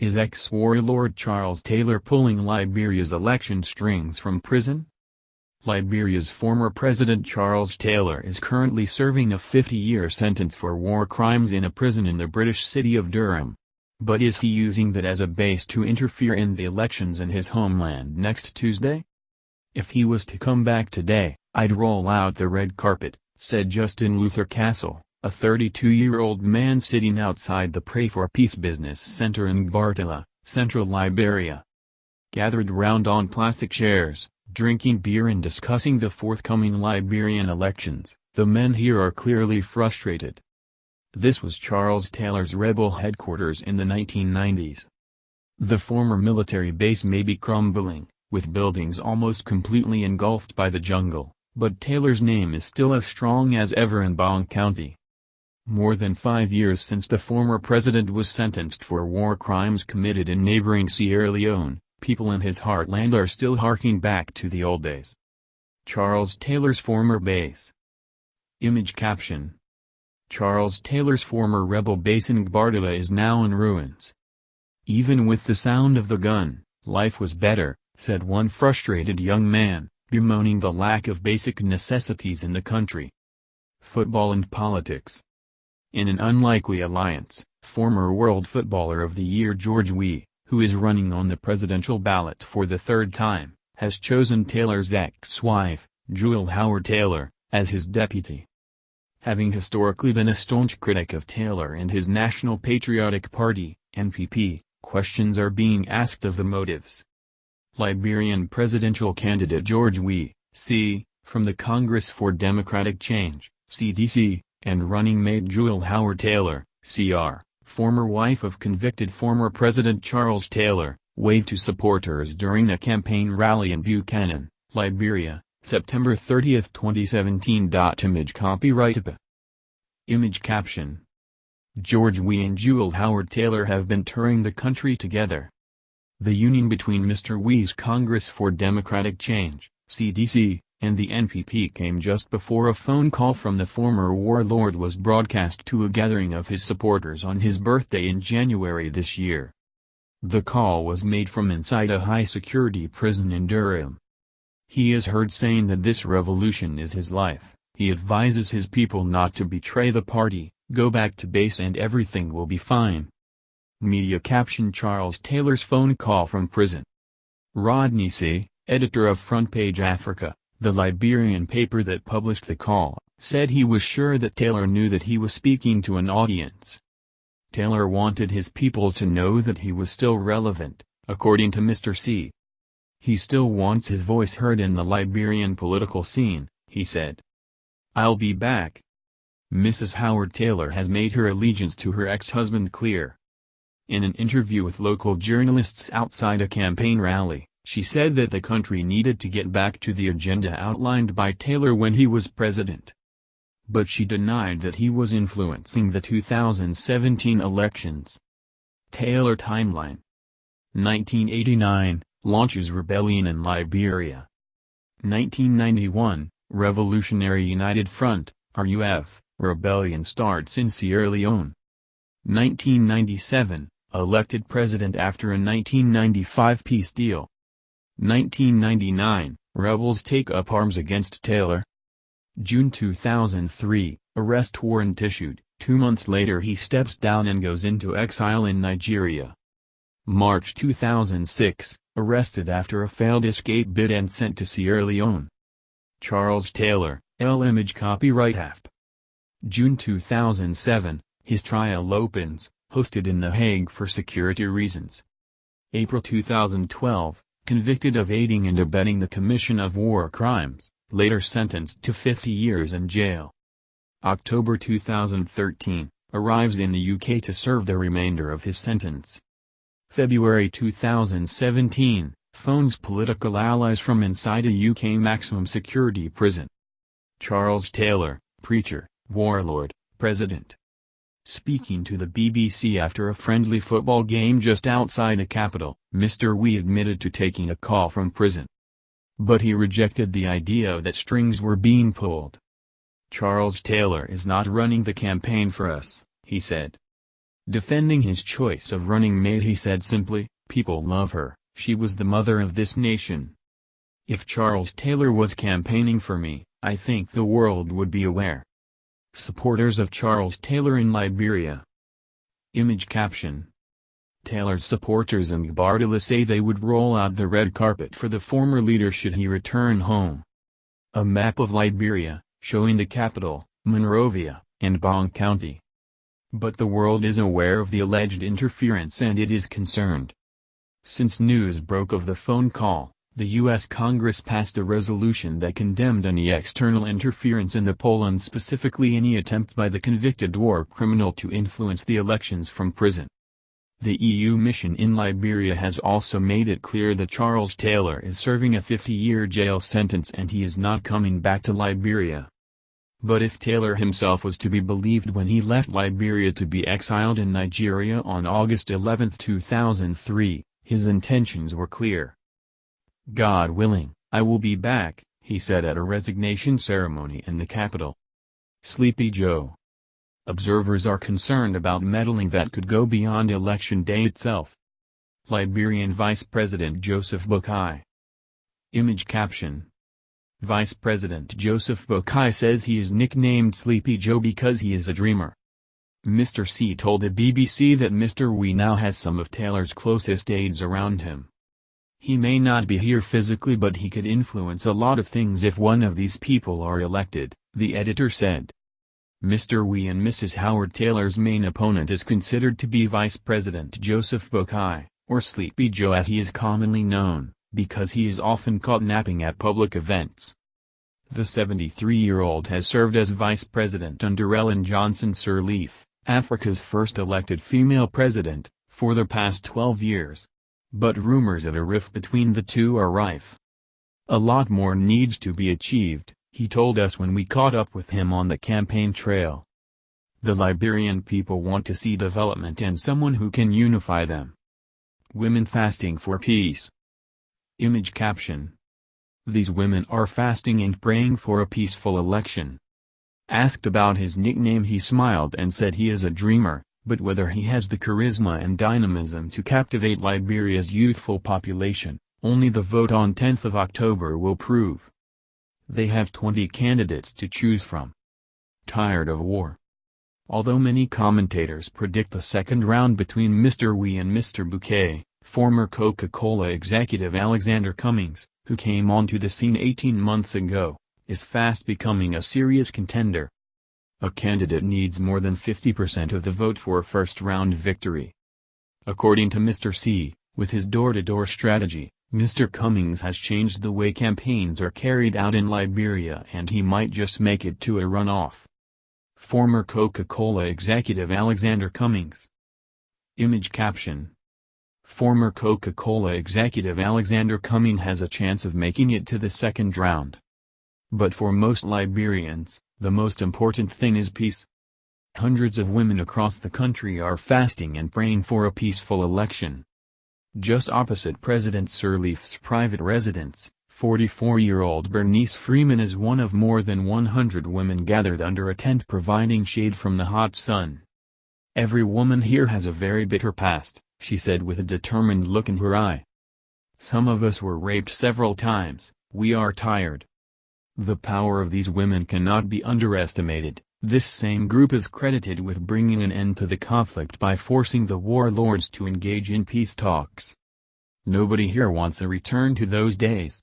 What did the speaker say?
Is ex-warlord Charles Taylor pulling Liberia's election strings from prison? Liberia's former president Charles Taylor is currently serving a 50-year sentence for war crimes in a prison in the British city of Durham. But is he using that as a base to interfere in the elections in his homeland next Tuesday? "If he was to come back today, I'd roll out the red carpet," said Justin Luther Castle, a 32-year-old man sitting outside the Pray for Peace Business Center in Gbartela, central Liberia. Gathered round on plastic chairs, drinking beer and discussing the forthcoming Liberian elections, the men here are clearly frustrated. This was Charles Taylor's rebel headquarters in the 1990s. The former military base may be crumbling, with buildings almost completely engulfed by the jungle, but Taylor's name is still as strong as ever in Bong County. More than 5 years since the former president was sentenced for war crimes committed in neighboring Sierra Leone, people in his heartland are still harking back to the old days. Charles Taylor's former base. Image caption. Charles Taylor's former rebel base in Gbartela is now in ruins. "Even with the sound of the gun, life was better," said one frustrated young man, bemoaning the lack of basic necessities in the country. Football and politics. In an unlikely alliance, former World Footballer of the Year George Weah, who is running on the presidential ballot for the third time, has chosen Taylor's ex-wife, Jewel Howard Taylor, as his deputy. Having historically been a staunch critic of Taylor and his National Patriotic Party, NPP, questions are being asked of the motives. Liberian presidential candidate George Weah, C., from the Congress for Democratic Change, CDC, and running mate Jewel Howard Taylor, CR, former wife of convicted former President Charles Taylor, waved to supporters during a campaign rally in Buchanan, Liberia, September 30, 2017. Image copyright IP. Image caption. George Weah and Jewel Howard Taylor have been touring the country together. The union between Mr. Weah's Congress for Democratic Change, CDC, and the NPP came just before a phone call from the former warlord was broadcast to a gathering of his supporters on his birthday in January this year. The call was made from inside a high-security prison in Durham. He is heard saying that this revolution is his life. He advises his people not to betray the party, go back to base and everything will be fine. Media caption. Charles Taylor's phone call from prison. Rodney C., editor of Front Page Africa, the Liberian paper that published the call, said he was sure that Taylor knew that he was speaking to an audience. Taylor wanted his people to know that he was still relevant, according to Mr. C. He still wants his voice heard in the Liberian political scene, he said. "I'll be back." Mrs. Howard Taylor has made her allegiance to her ex-husband clear. In an interview with local journalists outside a campaign rally, she said that the country needed to get back to the agenda outlined by Taylor when he was president. But she denied that he was influencing the 2017 elections. Taylor timeline. 1989, launches rebellion in Liberia. 1991, Revolutionary United Front, RUF, rebellion starts in Sierra Leone. 1997, elected president after a 1995 peace deal. 1999, rebels take up arms against Taylor. June 2003, arrest warrant issued. 2 months later he steps down and goes into exile in Nigeria. March 2006, arrested after a failed escape bid and sent to Sierra Leone. Charles Taylor, Image copyright app. June 2007, his trial opens, hosted in The Hague for security reasons. April 2012, convicted of aiding and abetting the commission of war crimes, later sentenced to 50 years in jail. October 2013, arrives in the UK to serve the remainder of his sentence. February 2017, phones political allies from inside a UK maximum security prison. Charles Taylor, preacher, warlord, president. Speaking to the BBC after a friendly football game just outside the capital, Mr. Weah admitted to taking a call from prison. But he rejected the idea that strings were being pulled. Charles Taylor is not running the campaign for us, he said. Defending his choice of running mate, he said simply, "People love her, she was the mother of this nation. If Charles Taylor was campaigning for me, I think the world would be aware." Supporters of Charles Taylor in Liberia. Image caption. Taylor's supporters in Gbardala say they would roll out the red carpet for the former leader should he return home. A map of Liberia, showing the capital, Monrovia, and Bong County. But the world is aware of the alleged interference and it is concerned. Since news broke of the phone call, the U.S. Congress passed a resolution that condemned any external interference in the poll and specifically any attempt by the convicted war criminal to influence the elections from prison. The EU mission in Liberia has also made it clear that Charles Taylor is serving a 50-year jail sentence and he is not coming back to Liberia. But if Taylor himself was to be believed when he left Liberia to be exiled in Nigeria on August 11, 2003, his intentions were clear. "God willing, I will be back," he said at a resignation ceremony in the capital. Sleepy Joe. Observers are concerned about meddling that could go beyond election day itself. Liberian Vice President Joseph Boakai. Image caption. Vice President Joseph Boakai says he is nicknamed Sleepy Joe because he is a dreamer. Mr. C told the BBC that Mr. We now has some of Taylor's closest aides around him. "He may not be here physically but he could influence a lot of things if one of these people are elected," the editor said. Mr. We and Mrs. Howard Taylor's main opponent is considered to be Vice President Joseph Boakai, or Sleepy Joe as he is commonly known, because he is often caught napping at public events. The 73-year-old has served as vice president under Ellen Johnson Sirleaf, Africa's first elected female president, for the past 12 years. But rumors of a rift between the two are rife. "A lot more needs to be achieved," he told us when we caught up with him on the campaign trail. "The Liberian people want to see development and someone who can unify them." Women fasting for peace. Image caption. These women are fasting and praying for a peaceful election. Asked about his nickname, he smiled and said he is a dreamer, but whether he has the charisma and dynamism to captivate Liberia's youthful population, only the vote on 10th of October will prove. They have 20 candidates to choose from. Tired of war. Although many commentators predict the second round between Mr. We and Mr. Bouquet, former Coca-Cola executive Alexander Cummings, who came onto the scene 18 months ago, is fast becoming a serious contender. A candidate needs more than 50% of the vote for a first-round victory. According to Mr. C, with his door-to-door strategy, Mr. Cummings has changed the way campaigns are carried out in Liberia and he might just make it to a runoff. Former Coca-Cola executive Alexander Cummings. Image caption. Former Coca-Cola executive Alexander Cummings has a chance of making it to the second round. But for most Liberians, the most important thing is peace. Hundreds of women across the country are fasting and praying for a peaceful election. Just opposite President Sirleaf's private residence, 44-year-old Bernice Freeman is one of more than 100 women gathered under a tent providing shade from the hot sun. "Every woman here has a very bitter past," she said with a determined look in her eye. "Some of us were raped several times, we are tired." The power of these women cannot be underestimated. This same group is credited with bringing an end to the conflict by forcing the warlords to engage in peace talks. Nobody here wants a return to those days.